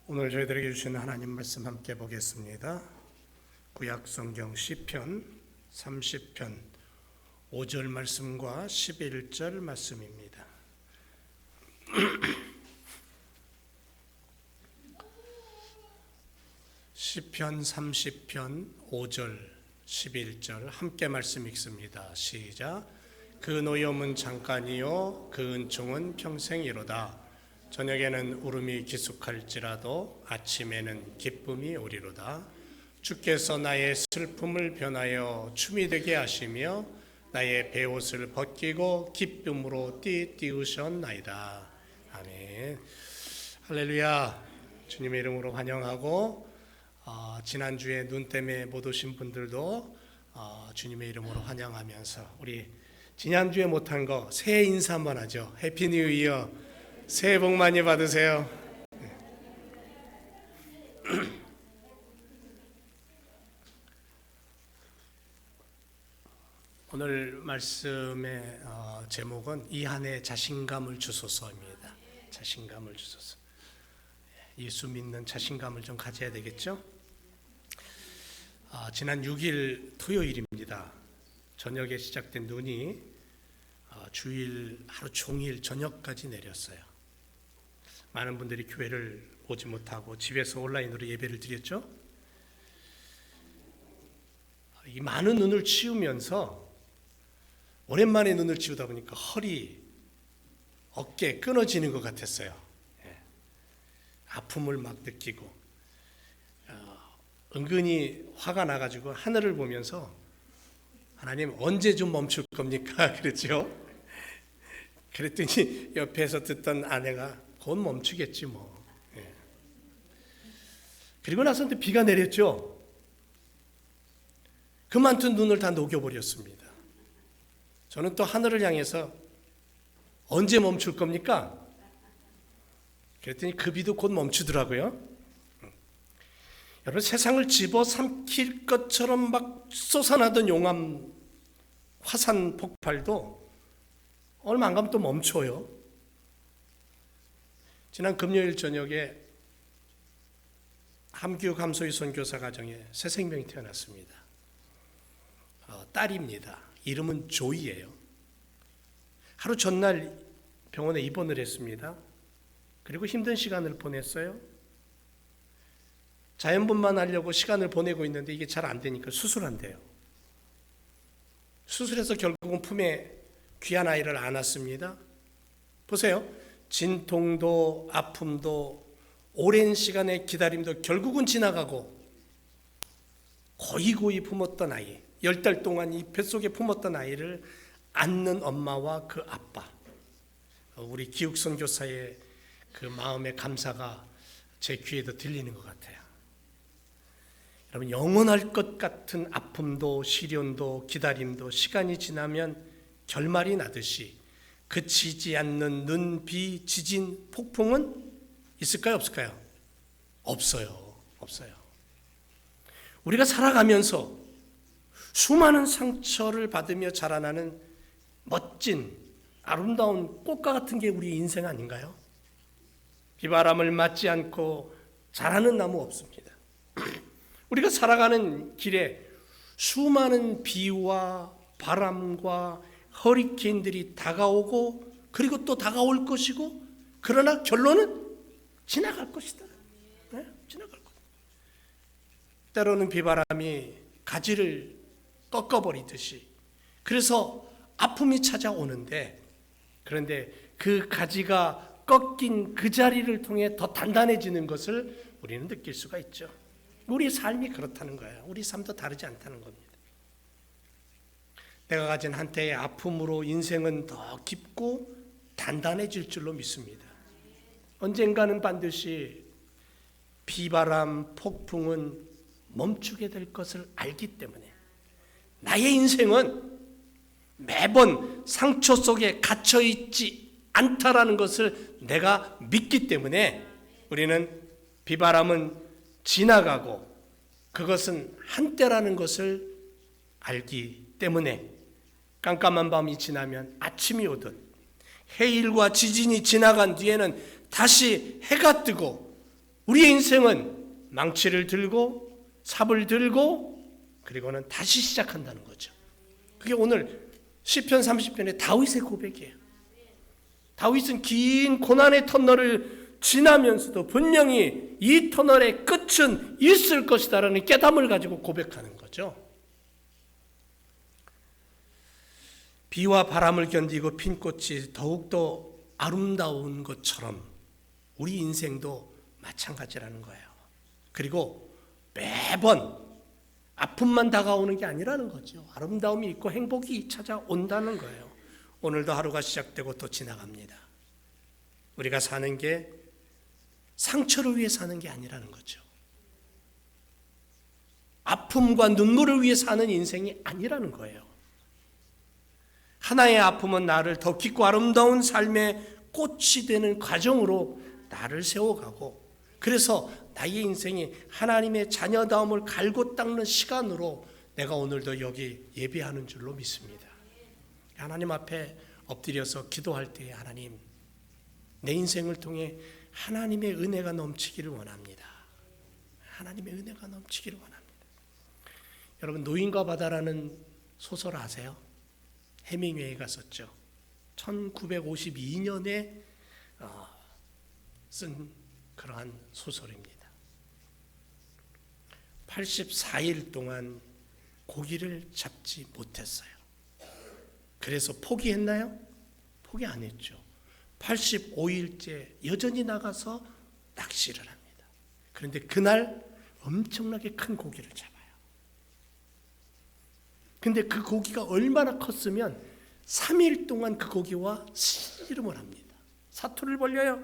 오늘 저희들에게 주시는 하나님 말씀 함께 보겠습니다. 구약 성경 시편 30편 5절 말씀과 11절 말씀입니다. 시편 30편 5절 11절 함께 말씀 읽습니다. 시작. 그 노염은 잠깐이요 그 은총은 평생이로다. 저녁에는 울음이 기숙할지라도 아침에는 기쁨이 오리로다. 주께서 나의 슬픔을 변하여 춤이 되게 하시며 나의 베옷을 벗기고 기쁨으로 띠우셨나이다. 아멘. 할렐루야. 주님의 이름으로 환영하고 지난주에 눈 때문에 못 오신 분들도 주님의 이름으로 환영하면서 우리 지난주에 못한 거 새해 인사 한번 하죠. 해피 뉴 이어. 새해 복 많이 받으세요. 오늘 말씀의 제목은 이 한 해 자신감을 주소서입니다. 자신감을 주소서. 예수 믿는 자신감을 좀 가져야 되겠죠? 지난 6일 토요일입니다. 저녁에 시작된 눈이 주일 하루 종일 저녁까지 내렸어요. 많은 분들이 교회를 오지 못하고 집에서 온라인으로 예배를 드렸죠. 이 많은 눈을 치우면서 오랜만에 눈을 치우다 보니까 허리, 어깨 끊어지는 것 같았어요. 아픔을 막 느끼고 은근히 화가 나가지고 하늘을 보면서 하나님 언제 좀 멈출 겁니까? 그랬죠. 그랬더니 옆에서 듣던 아내가 곧 멈추겠지 뭐. 그리고 나서 비가 내렸죠. 그 많던 눈을 다 녹여버렸습니다. 저는 또 하늘을 향해서 언제 멈출 겁니까? 그랬더니 그 비도 곧 멈추더라고요. 여러분, 세상을 집어삼킬 것처럼 막 솟아나던 용암 화산 폭발도 얼마 안 가면 또 멈춰요. 지난 금요일 저녁에 함교육 함소희 선교사 가정에 새 생명이 태어났습니다. 딸입니다. 이름은 조이예요. 하루 전날 병원에 입원을 했습니다. 그리고 힘든 시간을 보냈어요. 자연분만 하려고 시간을 보내고 있는데 이게 잘 안 되니까 수술한대요. 수술해서 결국은 품에 귀한 아이를 안았습니다. 보세요. 진통도 아픔도 오랜 시간의 기다림도 결국은 지나가고 고이고이 품었던 아이, 10달 동안 이 뱃속에 품었던 아이를 안는 엄마와 그 아빠, 우리 기육선교사의 그 마음의 감사가 제 귀에도 들리는 것 같아요. 여러분, 영원할 것 같은 아픔도 시련도 기다림도 시간이 지나면 결말이 나듯이 그치지 않는 눈, 비, 지진, 폭풍은 있을까요? 없을까요? 없어요. 없어요. 우리가 살아가면서 수많은 상처를 받으며 자라나는 멋진 아름다운 꽃과 같은 게 우리 인생 아닌가요? 비바람을 맞지 않고 자라는 나무 없습니다. 우리가 살아가는 길에 수많은 비와 바람과 허리케인들이 다가오고 그리고 또 다가올 것이고 그러나 결론은 지나갈 것이다. 네? 지나갈 것. 때로는 비바람이 가지를 꺾어버리듯이 그래서 아픔이 찾아오는데 그런데 그 가지가 꺾인 그 자리를 통해 더 단단해지는 것을 우리는 느낄 수가 있죠. 우리 삶이 그렇다는 거예요. 우리 삶도 다르지 않다는 겁니다. 내가 가진 한때의 아픔으로 인생은 더 깊고 단단해질 줄로 믿습니다. 언젠가는 반드시 비바람, 폭풍은 멈추게 될 것을 알기 때문에 나의 인생은 매번 상처 속에 갇혀있지 않다라는 것을 내가 믿기 때문에 우리는 비바람은 지나가고 그것은 한때라는 것을 알기 때문에 깜깜한 밤이 지나면 아침이 오듯 해일과 지진이 지나간 뒤에는 다시 해가 뜨고 우리의 인생은 망치를 들고 삽을 들고 그리고는 다시 시작한다는 거죠. 그게 오늘 시편 30편의 다윗의 고백이에요. 다윗은 긴 고난의 터널을 지나면서도 분명히 이 터널의 끝은 있을 것이다라는 깨달음을 가지고 고백하는 거죠. 비와 바람을 견디고 핀 꽃이 더욱더 아름다운 것처럼 우리 인생도 마찬가지라는 거예요. 그리고 매번 아픔만 다가오는 게 아니라는 거죠. 아름다움이 있고 행복이 찾아온다는 거예요. 오늘도 하루가 시작되고 또 지나갑니다. 우리가 사는 게 상처를 위해 사는 게 아니라는 거죠. 아픔과 눈물을 위해 사는 인생이 아니라는 거예요. 하나의 아픔은 나를 더 깊고 아름다운 삶의 꽃이 되는 과정으로 나를 세워가고, 그래서 나의 인생이 하나님의 자녀다움을 갈고 닦는 시간으로 내가 오늘도 여기 예배하는 줄로 믿습니다. 하나님 앞에 엎드려서 기도할 때 하나님, 내 인생을 통해 하나님의 은혜가 넘치기를 원합니다. 하나님의 은혜가 넘치기를 원합니다. 여러분, 노인과 바다라는 소설 아세요? 해밍웨이가 썼죠. 1952년에 쓴 그러한 소설입니다. 84일 동안 고기를 잡지 못했어요. 그래서 포기했나요? 포기 안 했죠. 85일째 여전히 나가서 낚시를 합니다. 그런데 그날 엄청나게 큰 고기를 잡아요. 근데 그 고기가 얼마나 컸으면 3일 동안 그 고기와 씨름을 합니다. 사투를 벌려요.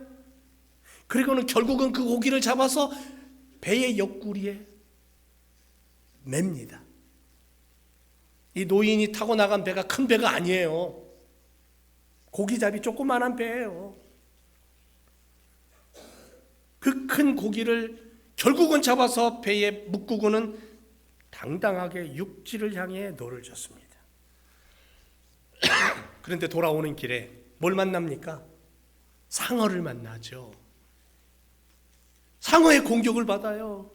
그리고는 결국은 그 고기를 잡아서 배의 옆구리에 맵니다. 이 노인이 타고 나간 배가 큰 배가 아니에요. 고기잡이 조그만한 배예요. 그 큰 고기를 결국은 잡아서 배에 묶고는 당당하게 육지를 향해 노를 졌습니다. 그런데 돌아오는 길에 뭘 만납니까? 상어를 만나죠. 상어의 공격을 받아요.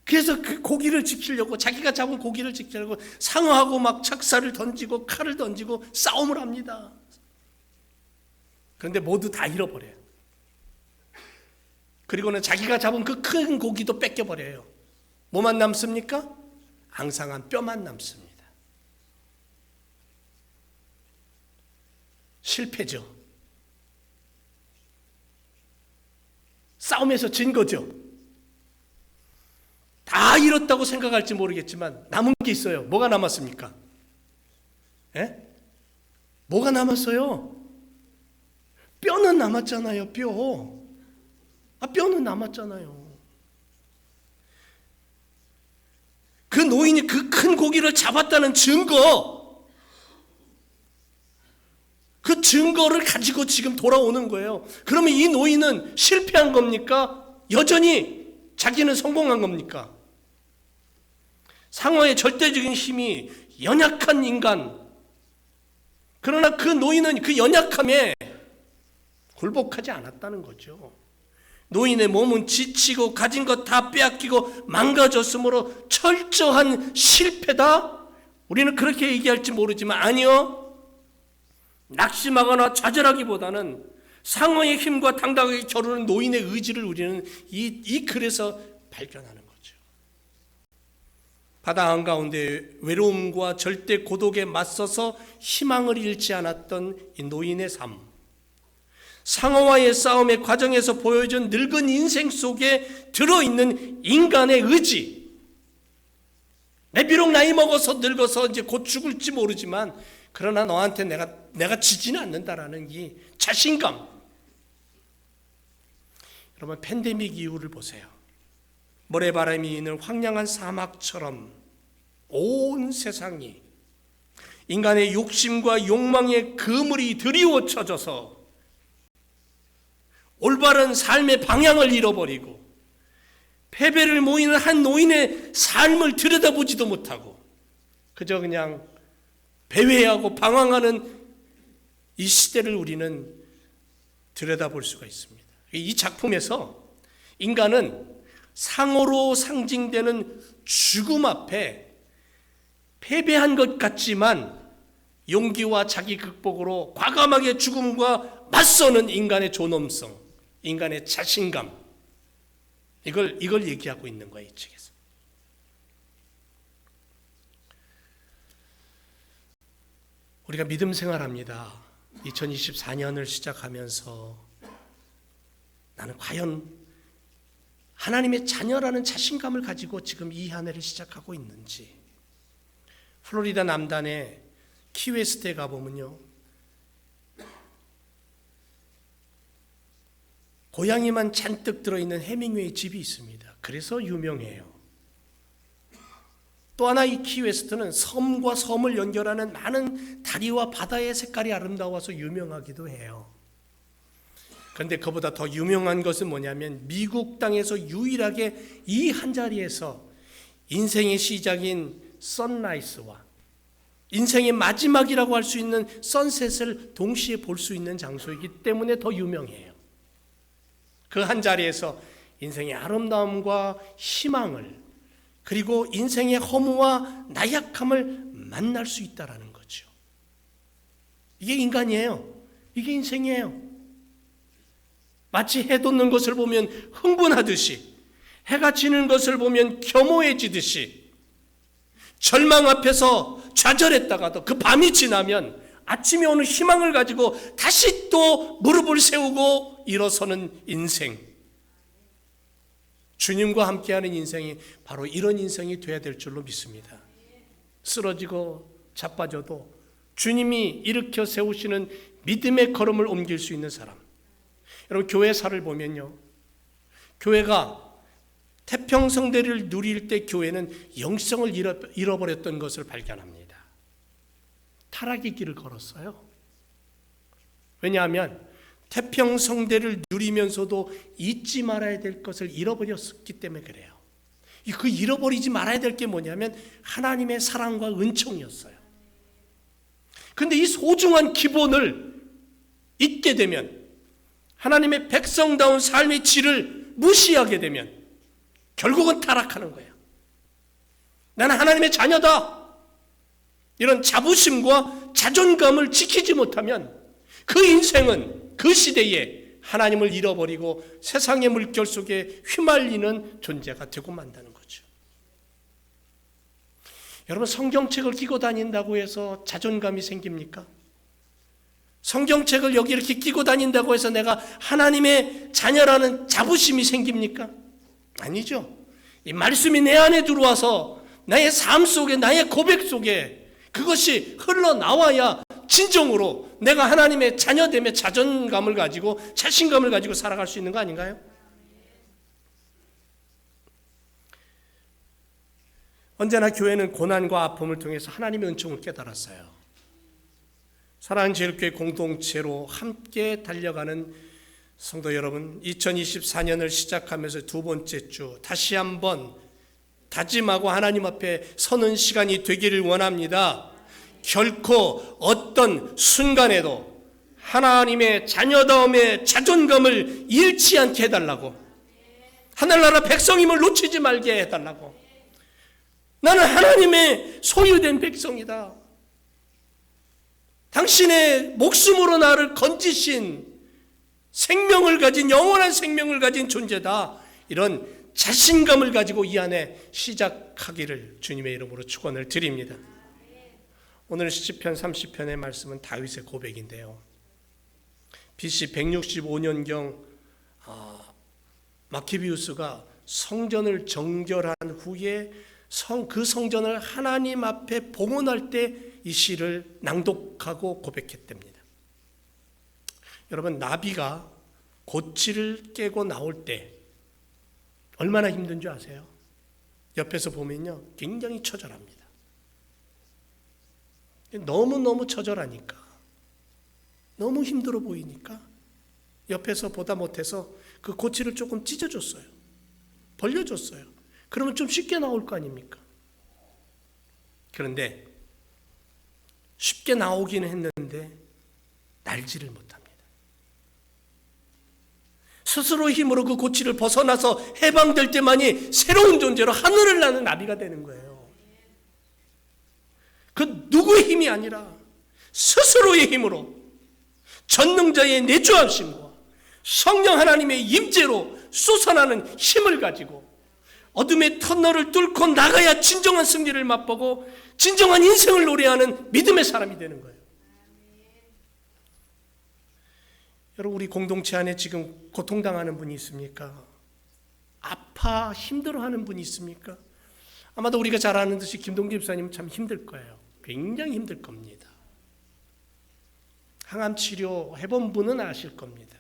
그래서 그 고기를 지키려고, 자기가 잡은 고기를 지키려고 상어하고 막 착사를 던지고 칼을 던지고 싸움을 합니다. 그런데 모두 다 잃어버려요. 그리고는 자기가 잡은 그 큰 고기도 뺏겨버려요. 뭐만 남습니까? 앙상한 뼈만 남습니다. 실패죠. 싸움에서 진 거죠. 다 잃었다고 생각할지 모르겠지만 남은 게 있어요. 뭐가 남았습니까? 예? 뭐가 남았어요? 뼈는 남았잖아요. 뼈는 남았잖아요. 그 노인이 그 큰 고기를 잡았다는 증거, 그 증거를 가지고 지금 돌아오는 거예요. 그러면 이 노인은 실패한 겁니까? 여전히 자기는 성공한 겁니까? 상어의 절대적인 힘이 연약한 인간, 그러나 그 노인은 그 연약함에 굴복하지 않았다는 거죠. 노인의 몸은 지치고 가진 것 다 빼앗기고 망가졌으므로 철저한 실패다? 우리는 그렇게 얘기할지 모르지만 아니요. 낙심하거나 좌절하기보다는 상어의 힘과 당당하게 겨루는 노인의 의지를 우리는 이 글에서 발견하는 거죠. 바다 한가운데 외로움과 절대 고독에 맞서서 희망을 잃지 않았던 이 노인의 삶, 상어와의 싸움의 과정에서 보여준 늙은 인생 속에 들어있는 인간의 의지, 비록 나이 먹어서 늙어서 이제 곧 죽을지 모르지만 그러나 너한테 내가 지지는 않는다라는 이 자신감. 여러분, 팬데믹 이후를 보세요. 모래바람이 있는 황량한 사막처럼 온 세상이 인간의 욕심과 욕망의 그물이 드리워쳐져서 올바른 삶의 방향을 잃어버리고 패배를 모이는 한 노인의 삶을 들여다보지도 못하고 그저 그냥 배회하고 방황하는 이 시대를 우리는 들여다볼 수가 있습니다. 이 작품에서 인간은 상어로 상징되는 죽음 앞에 패배한 것 같지만 용기와 자기 극복으로 과감하게 죽음과 맞서는 인간의 존엄성, 인간의 자신감, 이걸 얘기하고 있는 거예요, 이 책에서. 우리가 믿음 생활합니다. 2024년을 시작하면서 나는 과연 하나님의 자녀라는 자신감을 가지고 지금 이 한 해를 시작하고 있는지. 플로리다 남단의 키웨스트에 가보면요, 고양이만 잔뜩 들어있는 해밍웨이 집이 있습니다. 그래서 유명해요. 또 하나 이 키웨스트는 섬과 섬을 연결하는 많은 다리와 바다의 색깔이 아름다워서 유명하기도 해요. 그런데 그보다 더 유명한 것은 뭐냐면 미국 땅에서 유일하게 이 한 자리에서 인생의 시작인 선라이스와 인생의 마지막이라고 할 수 있는 선셋을 동시에 볼 수 있는 장소이기 때문에 더 유명해요. 그 한 자리에서 인생의 아름다움과 희망을, 그리고 인생의 허무와 나약함을 만날 수 있다는 거죠. 이게 인간이에요. 이게 인생이에요. 마치 해 돋는 것을 보면 흥분하듯이, 해가 지는 것을 보면 겸허해지듯이, 절망 앞에서 좌절했다가도 그 밤이 지나면 아침이 오는 희망을 가지고 다시 또 무릎을 세우고 일어서는 인생. 주님과 함께하는 인생이 바로 이런 인생이 돼야 될 줄로 믿습니다. 쓰러지고 자빠져도 주님이 일으켜 세우시는 믿음의 걸음을 옮길 수 있는 사람. 여러분, 교회사를 보면요, 교회가 태평성대를 누릴 때 교회는 영성을 잃어버렸던 것을 발견합니다. 타락의 길을 걸었어요. 왜냐하면 태평성대를 누리면서도 잊지 말아야 될 것을 잃어버렸기 때문에 그래요. 그 잃어버리지 말아야 될 게 뭐냐면 하나님의 사랑과 은총이었어요. 그런데 이 소중한 기본을 잊게 되면, 하나님의 백성다운 삶의 질을 무시하게 되면 결국은 타락하는 거예요. 나는 하나님의 자녀다, 이런 자부심과 자존감을 지키지 못하면 그 인생은 그 시대에 하나님을 잃어버리고 세상의 물결 속에 휘말리는 존재가 되고 만다는 거죠. 여러분, 성경책을 끼고 다닌다고 해서 자존감이 생깁니까? 성경책을 여기 이렇게 끼고 다닌다고 해서 내가 하나님의 자녀라는 자부심이 생깁니까? 아니죠. 이 말씀이 내 안에 들어와서 나의 삶 속에, 나의 고백 속에 그것이 흘러나와야 진정으로 내가 하나님의 자녀됨의 자존감을 가지고, 자신감을 가지고 살아갈 수 있는 거 아닌가요? 언제나 교회는 고난과 아픔을 통해서 하나님의 은총을 깨달았어요. 사랑하는 제일교회 공동체로 함께 달려가는 성도 여러분, 2024년을 시작하면서 두 번째 주 다시 한번 다짐하고 하나님 앞에 서는 시간이 되기를 원합니다. 결코 어떤 순간에도 하나님의 자녀다움의 자존감을 잃지 않게 해달라고, 하늘나라 백성임을 놓치지 말게 해달라고. 나는 하나님의 소유된 백성이다. 당신의 목숨으로 나를 건지신 생명을 가진, 영원한 생명을 가진 존재다. 이런 자신감을 가지고 이 안에 시작하기를 주님의 이름으로 축원을 드립니다. 오늘 시편 30편의 말씀은 다윗의 고백인데요, BC 165년경 마키비우스가 성전을 정결한 후에 그 성전을 하나님 앞에 봉헌할 때 이 시를 낭독하고 고백했답니다. 여러분, 나비가 고치를 깨고 나올 때 얼마나 힘든 줄 아세요? 옆에서 보면요, 굉장히 처절합니다. 너무너무 처절하니까, 너무 힘들어 보이니까 옆에서 보다 못해서 그 고치를 조금 찢어줬어요. 벌려줬어요. 그러면 좀 쉽게 나올 거 아닙니까? 그런데 쉽게 나오기는 했는데 날지를 못합니다. 스스로의 힘으로 그 고치를 벗어나서 해방될 때만이 새로운 존재로 하늘을 나는 나비가 되는 거예요. 그 누구의 힘이 아니라 스스로의 힘으로 전능자의 내주하심과 성령 하나님의 임재로 솟아나는 힘을 가지고 어둠의 터널을 뚫고 나가야 진정한 승리를 맛보고 진정한 인생을 노래하는 믿음의 사람이 되는 거예요. 여러분, 우리 공동체 안에 지금 고통당하는 분이 있습니까? 아파 힘들어하는 분이 있습니까? 아마도 우리가 잘 아는 듯이 김동기 집사님은 참 힘들 거예요. 굉장히 힘들 겁니다. 항암 치료 해본 분은 아실 겁니다.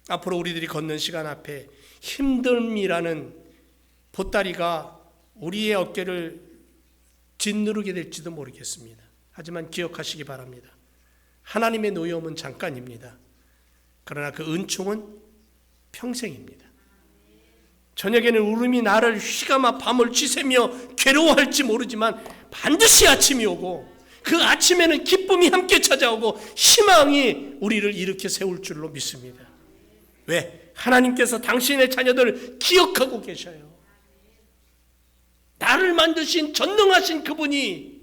앞으로 우리들이 걷는 시간 앞에 힘듦이라는 보따리가 우리의 어깨를 짓누르게 될지도 모르겠습니다. 하지만 기억하시기 바랍니다. 하나님의 노여움은 잠깐입니다. 그러나 그 은총은 평생입니다. 저녁에는 울음이 나를 휘감아 밤을 지새며 괴로워할지 모르지만 반드시 아침이 오고 그 아침에는 기쁨이 함께 찾아오고 희망이 우리를 일으켜 세울 줄로 믿습니다. 왜? 하나님께서 당신의 자녀들을 기억하고 계셔요. 나를 만드신 전능하신 그분이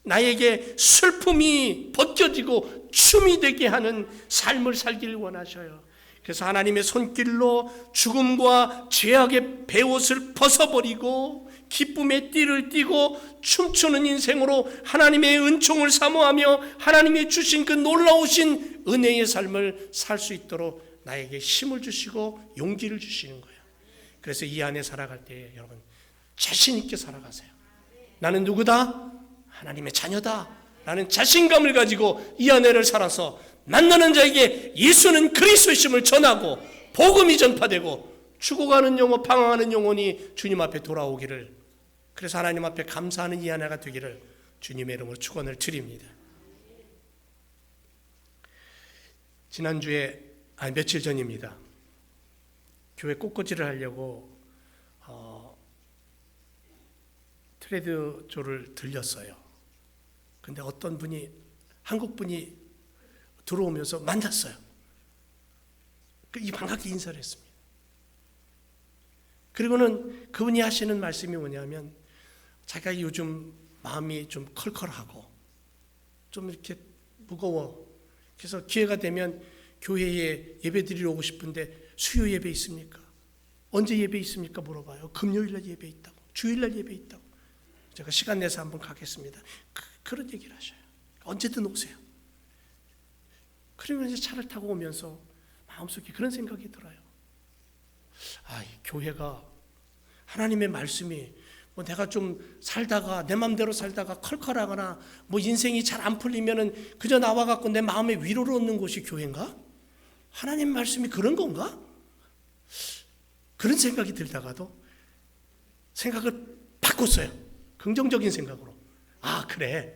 나에게 슬픔이 벗겨지고 춤이 되게 하는 삶을 살기를 원하셔요. 그래서 하나님의 손길로 죽음과 죄악의 베옷을 벗어버리고 기쁨의 띠를 띠고 춤추는 인생으로 하나님의 은총을 사모하며 하나님이 주신 그 놀라우신 은혜의 삶을 살 수 있도록 나에게 힘을 주시고 용기를 주시는 거예요. 그래서 이 안에 살아갈 때 여러분 자신 있게 살아가세요. 나는 누구다? 하나님의 자녀다 라는 자신감을 가지고 이 안에를 살아서 만나는 자에게 예수는 그리스도이심을 전하고 복음이 전파되고 죽어가는 영혼, 방황하는 영혼이 주님 앞에 돌아오기를, 그래서 하나님 앞에 감사하는 이 하나가 되기를 주님의 이름으로 축원을 드립니다. 지난주에 며칠 전입니다. 교회 꽃꽂이를 하려고 트레드조를 들렸어요. 근데 어떤 분이, 한국 분이 들어오면서 만났어요. 이 반갑게 인사를 했습니다. 그리고는 그분이 하시는 말씀이 뭐냐면 자기가 요즘 마음이 좀 컬컬하고 좀 이렇게 무거워. 그래서 기회가 되면 교회에 예배 드리러 오고 싶은데 수요 예배 있습니까? 언제 예배 있습니까? 물어봐요. 금요일날 예배 있다고, 주일날 예배 있다고. 제가 시간 내서 한번 가겠습니다. 그런 얘기를 하셔요. 언제든 오세요. 그러면 이제 차를 타고 오면서 마음속에 그런 생각이 들어요. 아, 교회가 하나님의 말씀이 뭐 내가 좀 살다가 내 마음대로 살다가 컬컬하거나 뭐 인생이 잘 안 풀리면은 그저 나와 갖고 내 마음에 위로를 얻는 곳이 교회인가? 하나님 말씀이 그런 건가? 그런 생각이 들다가도 생각을 바꿨어요. 긍정적인 생각으로. 아, 그래.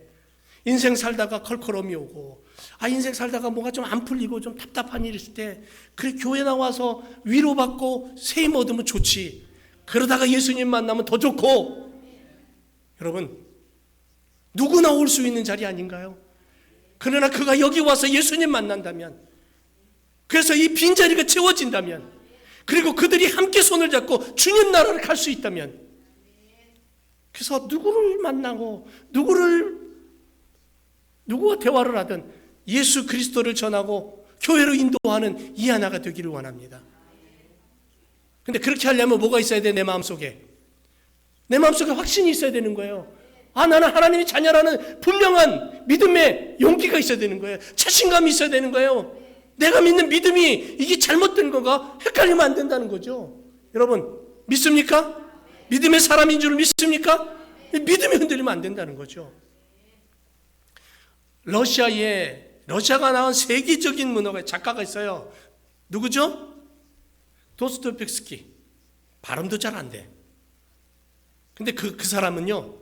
인생 살다가 컬컬함이 오고, 아, 인생 살다가 뭐가 좀 안 풀리고 좀 답답한 일이 있을 때, 그래, 교회 나와서 위로받고 세임 얻으면 좋지. 그러다가 예수님 만나면 더 좋고. 여러분, 누구나 올 수 있는 자리 아닌가요? 그러나 그가 여기 와서 예수님 만난다면, 그래서 이 빈자리가 채워진다면, 그리고 그들이 함께 손을 잡고 주님 나라를 갈 수 있다면, 그래서 누구를 만나고 누구와 대화를 하든 예수 그리스도를 전하고 교회로 인도하는 이 하나가 되기를 원합니다. 근데 그렇게 하려면 뭐가 있어야 돼? 내 마음속에 확신이 있어야 되는 거예요. 아, 나는 하나님의 자녀라는 분명한 믿음의 용기가 있어야 되는 거예요. 자신감이 있어야 되는 거예요. 내가 믿는 믿음이 이게 잘못된 건가? 헷갈리면 안 된다는 거죠. 여러분, 믿습니까? 믿음의 사람인 줄 믿습니까? 믿음이 흔들리면 안 된다는 거죠. 러시아가 낳은 세계적인 문학의 작가가 있어요. 누구죠? 도스토옙스키. 발음도 잘 안 돼. 근데 그 사람은요,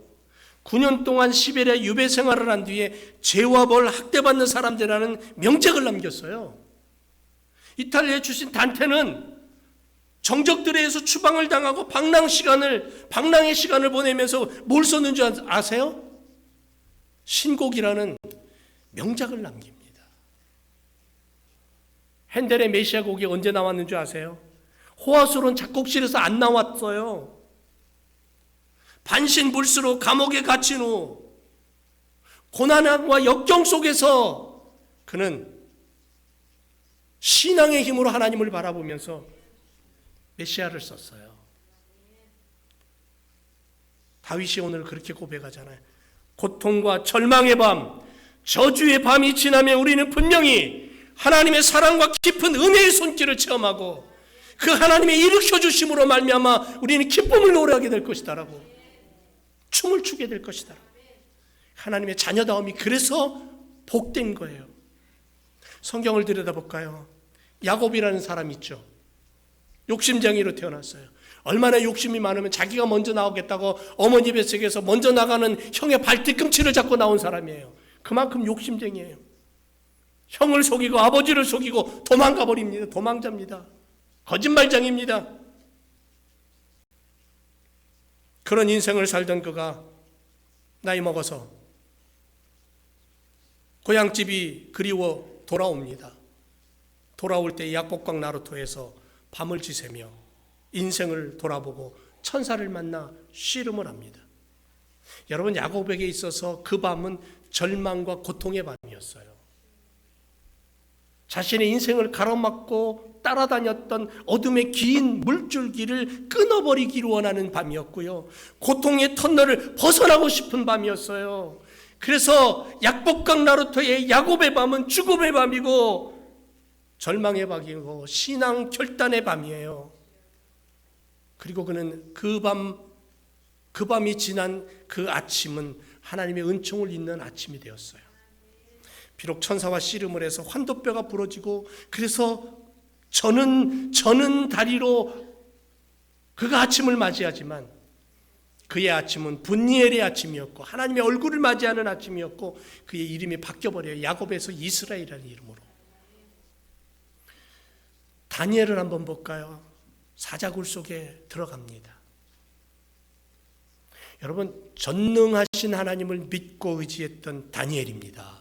9년 동안 시베리아 유배 생활을 한 뒤에 죄와 벌 학대받는 사람들이라는 명작을 남겼어요. 이탈리아에 출신 단테는 정적들에 의해서 추방을 당하고 방랑의 시간을 보내면서 뭘 썼는 줄 아세요? 신곡이라는 명작을 남깁니다. 핸델의 메시아 곡이 언제 나왔는 줄 아세요? 호화스러운 작곡실에서 안 나왔어요. 반신불수로 감옥에 갇힌 후 고난과 역경 속에서 그는 신앙의 힘으로 하나님을 바라보면서 메시아를 썼어요. 다윗이 오늘 그렇게 고백하잖아요. 고통과 절망의 밤, 저주의 밤이 지나면 우리는 분명히 하나님의 사랑과 깊은 은혜의 손길을 체험하고 그 하나님의 일으켜 주심으로 말미암아 우리는 기쁨을 노래하게 될 것이다라고, 춤을 추게 될 것이다. 하나님의 자녀다움이 그래서 복된 거예요. 성경을 들여다볼까요? 야곱이라는 사람이 있죠. 욕심쟁이로 태어났어요. 얼마나 욕심이 많으면 자기가 먼저 나오겠다고 어머니 뱃속에서 먼저 나가는 형의 발뒤꿈치를 잡고 나온 사람이에요. 그만큼 욕심쟁이에요. 형을 속이고 아버지를 속이고 도망가 버립니다. 도망자입니다. 거짓말장입니다. 그런 인생을 살던 그가 나이 먹어서 고향집이 그리워 돌아옵니다. 돌아올 때 약복강 나루토에서 밤을 지새며 인생을 돌아보고 천사를 만나 씨름을 합니다. 여러분, 야곱에게 있어서 그 밤은 절망과 고통의 밤이었어요. 자신의 인생을 가로막고 따라다녔던 어둠의 긴 물줄기를 끊어버리기를 원하는 밤이었고요. 고통의 터널을 벗어나고 싶은 밤이었어요. 그래서 약복강 나루토의 야곱의 밤은 죽음의 밤이고 절망의 밤이고 신앙 결단의 밤이에요. 그리고 그는 그 밤이 지난 그 아침은 하나님의 은총을 잇는 아침이 되었어요. 비록 천사와 씨름을 해서 환도뼈가 부러지고 그래서 저는 다리로 그가 아침을 맞이하지만 그의 아침은 분니엘의 아침이었고 하나님의 얼굴을 맞이하는 아침이었고 그의 이름이 바뀌어버려요. 야곱에서 이스라엘이라는 이름으로. 다니엘을 한번 볼까요? 사자굴 속에 들어갑니다. 여러분, 전능하신 하나님을 믿고 의지했던 다니엘입니다.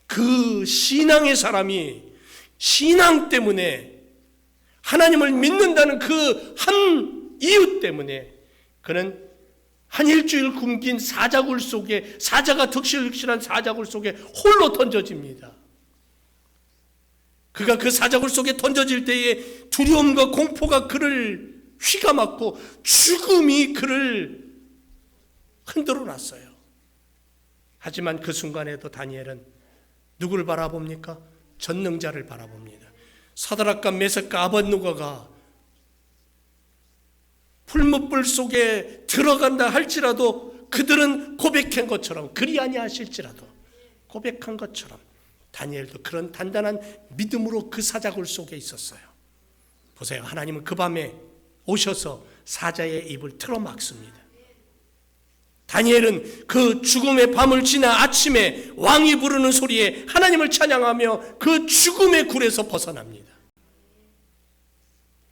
그 신앙의 사람이 신앙 때문에 하나님을 믿는다는 그 한 이유 때문에 그는 한 일주일 굶긴 사자굴 속에, 사자가 득실득실한 사자굴 속에 홀로 던져집니다. 그가 그 사자굴 속에 던져질 때에 두려움과 공포가 그를 휘감았고 죽음이 그를 흔들어 놨어요. 하지만 그 순간에도 다니엘은 누구를 바라봅니까? 전능자를 바라봅니다. 사드락과 메삭과 아벳느고가 풀무불 속에 들어간다 할지라도 그들은 고백한 것처럼, 그리 아니하실지라도 고백한 것처럼 다니엘도 그런 단단한 믿음으로 그 사자굴 속에 있었어요. 보세요. 하나님은 그 밤에 오셔서 사자의 입을 틀어막습니다. 다니엘은 그 죽음의 밤을 지나 아침에 왕이 부르는 소리에 하나님을 찬양하며 그 죽음의 굴에서 벗어납니다.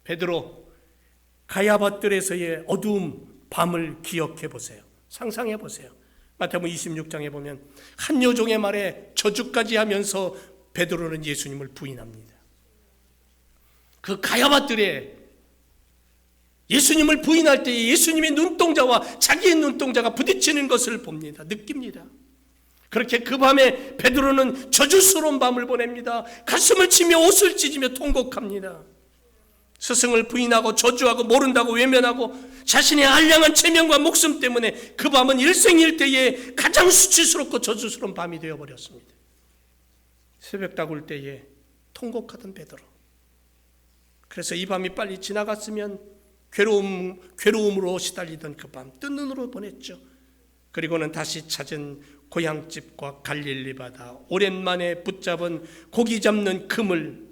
베드로, 가야밧들에서의 어두운 밤을 기억해 보세요. 상상해 보세요. 마태복음 26장에 보면 한 여종의 말에 저주까지 하면서 베드로는 예수님을 부인합니다. 그 가야밧들에 예수님을 부인할 때 예수님의 눈동자와 자기의 눈동자가 부딪히는 것을 봅니다. 느낍니다. 그렇게 그 밤에 베드로는 저주스러운 밤을 보냅니다. 가슴을 치며 옷을 찢으며 통곡합니다. 스승을 부인하고 저주하고 모른다고 외면하고 자신의 알량한 체면과 목숨 때문에 그 밤은 일생일대에 가장 수치스럽고 저주스러운 밤이 되어버렸습니다. 새벽 다굴 때에 통곡하던 베드로. 그래서 이 밤이 빨리 지나갔으면 괴로움으로 시달리던 그 밤 뜬 눈으로 보냈죠. 그리고는 다시 찾은 고향집과 갈릴리 바다, 오랜만에 붙잡은 고기 잡는 그물,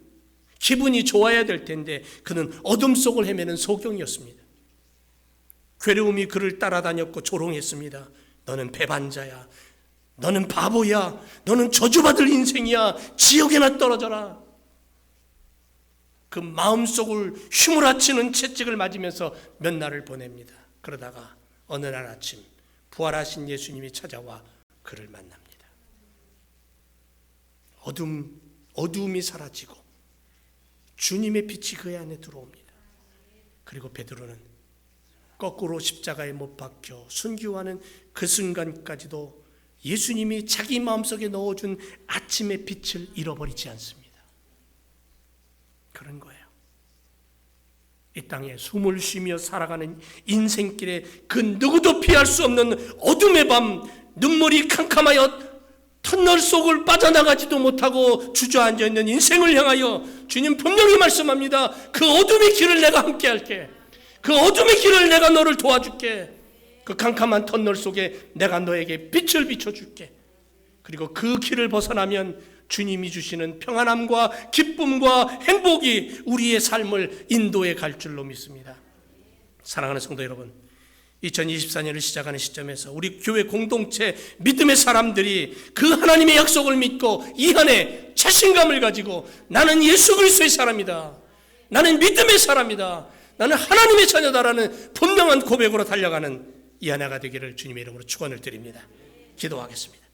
기분이 좋아야 될 텐데 그는 어둠 속을 헤매는 소경이었습니다. 괴로움이 그를 따라다녔고 조롱했습니다. 너는 배반자야. 너는 바보야. 너는 저주받을 인생이야. 지옥에나 떨어져라. 그 마음속을 휘몰아치는 채찍을 맞으면서 몇 날을 보냅니다. 그러다가 어느 날 아침 부활하신 예수님이 찾아와 그를 만납니다. 어두움이 사라지고 주님의 빛이 그 안에 들어옵니다. 그리고 베드로는 거꾸로 십자가에 못 박혀 순교하는 그 순간까지도 예수님이 자기 마음속에 넣어준 아침의 빛을 잃어버리지 않습니다. 그런 거예요. 이 땅에 숨을 쉬며 살아가는 인생길에 그 누구도 피할 수 없는 어둠의 밤, 눈물이 캄캄하여 터널 속을 빠져나가지도 못하고 주저앉아 있는 인생을 향하여 주님 분명히 말씀합니다. 그 어둠의 길을 내가 함께 할게. 그 어둠의 길을 내가 너를 도와줄게. 그 캄캄한 터널 속에 내가 너에게 빛을 비춰줄게. 그리고 그 길을 벗어나면 주님이 주시는 평안함과 기쁨과 행복이 우리의 삶을 인도해 갈 줄로 믿습니다. 사랑하는 성도 여러분, 2024년을 시작하는 시점에서 우리 교회 공동체 믿음의 사람들이 그 하나님의 약속을 믿고 이 안에 자신감을 가지고 나는 예수 그리스도의 사람이다, 나는 믿음의 사람이다, 나는 하나님의 자녀다라는 분명한 고백으로 달려가는 이 하나가 되기를 주님의 이름으로 축원을 드립니다. 기도하겠습니다.